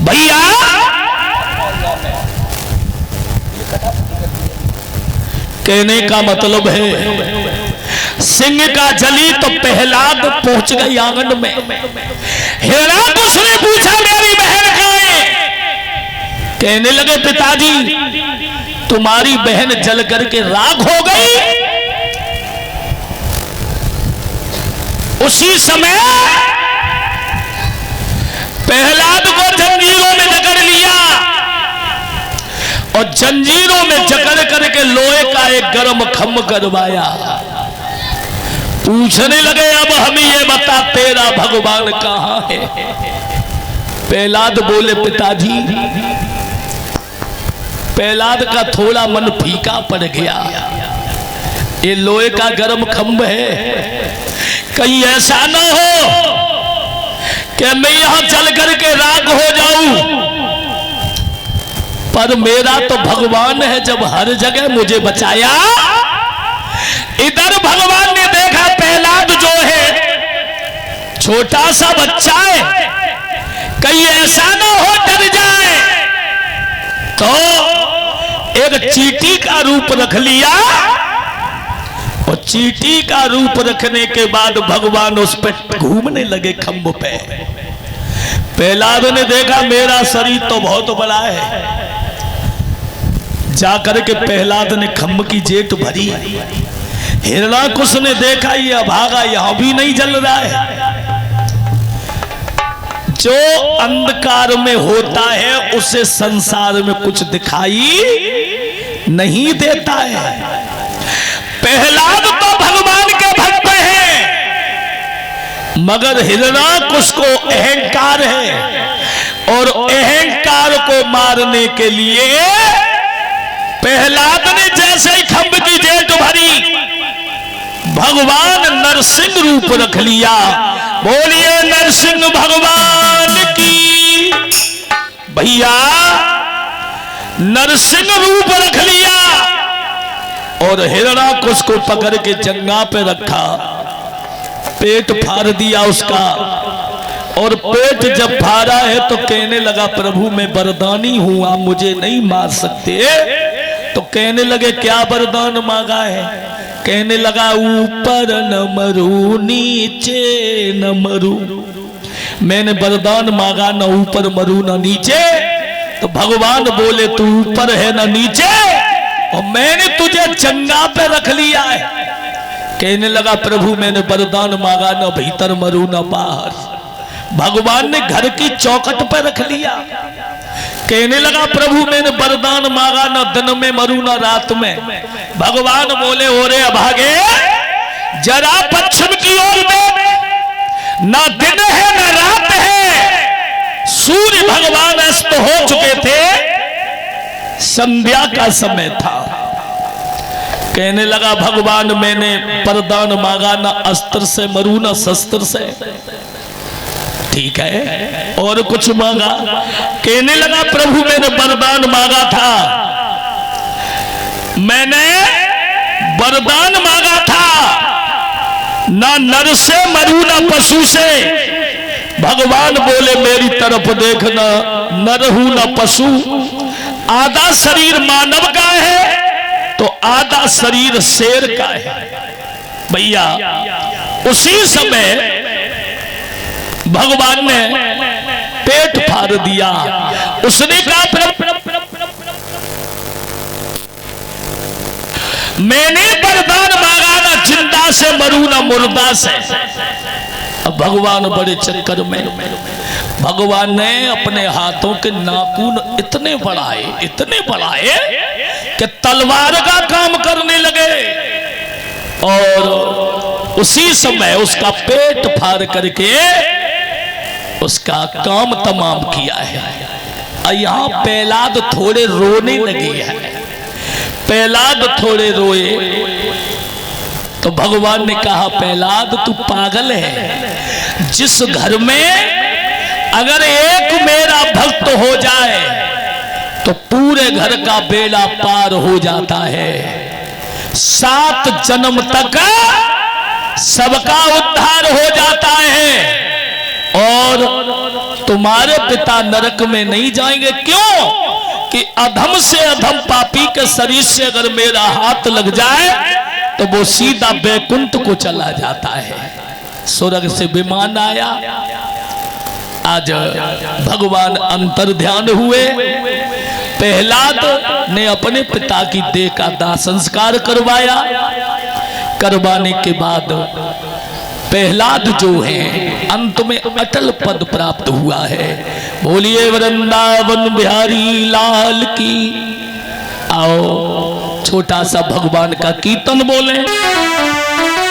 भैया कहने का मतलब है सिंह का जली तो प्रहलाद पहुंच गई आंगन में। हिरणाकुश ने पूछा मेरी बहन कहाँ है? कहने लगे पिताजी तुम्हारी बहन जल करके राख हो गई। उसी समय प्रहलाद को जंजीरों में जकड़ लिया और जंजीरों में जकड़ करके लोहे का एक गर्म खम्भ करवाया। पूछने लगे अब हमें ये बता तेरा भगवान कहाँ है? प्रहलाद बोले पिताजी। प्रहलाद का थोड़ा मन फीका पड़ गया। ये लोहे का गर्म खम्भ है, कहीं ऐसा ना हो कि मैं यहां चल करके राख हो जाऊं। पर मेरा तो भगवान है, जब हर जगह मुझे बचाया। इधर भगवान ने देखा प्रहलाद जो है छोटा सा बच्चा है, कहीं ऐसा ना हो डर जाए, तो एक चींटी का रूप रख लिया। और चींटी का रूप रखने के बाद भगवान उस पर घूमने लगे खम्भ पे। प्रहलाद ने देखा मेरा शरीर तो बहुत बड़ा है। जाकर के प्रहलाद ने खम्भ की जेट भरी। हिरणाकुश ने देखा ये अभागा यहां भी नहीं जल रहा है। जो अंधकार में होता है उसे संसार में कुछ दिखाई नहीं देता है। प्रहलाद तो भगवान के भक्त हैं, मगर हिरणाकुश को अहंकार है और अहंकार को मारने के लिए प्रहलाद ने जैसे ही खम्भ की जेट भरी, भगवान नरसिंह रूप रख लिया। बोलिए नरसिंह भगवान की। भैया नरसिंह रूप रख लिया और हिरणाकुश को पकड़ के जंगा पे रखा, पेट फाड़ दिया उसका। और पेट जब फाड़ा है तो कहने लगा प्रभु मैं वरदानी हूं, आप मुझे नहीं मार सकते। तो कहने लगे क्या वरदान मांगा है? कहने लगा ऊपर न मरू नीचे न मरू। मैंने वरदान मांगा न ऊपर मरू न नीचे। तो भगवान बोले तू ऊपर है न नीचे और मैंने तुझे जंगा पे रख लिया है। कहने लगा प्रभु मैंने वरदान मांगा न भीतर मरू न बाहर। भगवान ने घर की चौखट पे रख लिया। कहने लगा प्रभु मैंने वरदान मांगा न दिन में मरू न रात में। भगवान बोले ओरे अभागे जरा पश्चिम की ओर देख, न दिन है न रात है। सूर्य भगवान अस्त हो चुके थे, संध्या का समय था। कहने लगा भगवान मैंने वरदान मांगा न अस्त्र से मरू न शस्त्र से। ठीक है और कुछ मांगा? कहने लगा प्रभु मैंने वरदान मांगा था, मैंने वरदान मांगा था ना नर से मरू ना पशु से। भगवान बोले मेरी तरफ देखना, नर हूं ना पशु। आधा शरीर मानव का है तो आधा शरीर शेर का है। भैया उसी समय भगवान ने पेट फाड़ दिया। उसने कहा मैंने वरदान मांगा ना जिंदा से मरू ना मुर्दा से। अब भगवान बड़े चक्कर में, भगवान ने अपने हाथों के नाखून इतने बढ़ाए कि तलवार का काम करने लगे। और उसी समय उसका पेट फाड़ करके उसका काम तमाम किया है। यहाँ प्रहलाद थोड़े रोने लगे हैं। प्रहलाद थोड़े रोए तो भगवान ने कहा प्रहलाद तू पागल है। जिस घर में अगर एक मेरा भक्त हो जाए तो पूरे घर का बेड़ा पार हो जाता है। 7 जन्म तक सबका उद्धार हो जाता है। और तुम्हारे पिता नरक में नहीं जाएंगे। क्यों कि अधम से अधम पापी के शरीर से अगर मेरा हाथ लग जाए तो वो सीधा बैकुंठ को चला जाता है। स्वर्ग से विमान आया। आज भगवान अंतर ध्यान हुए। प्रहलाद ने अपने पिता की देह का दाह संस्कार करवाया। करवाने के बाद प्रहलाद जो है अंत में अटल पद प्राप्त हुआ है। बोलिए वृंदावन बिहारी लाल की। आओ छोटा सा भगवान का कीर्तन बोले।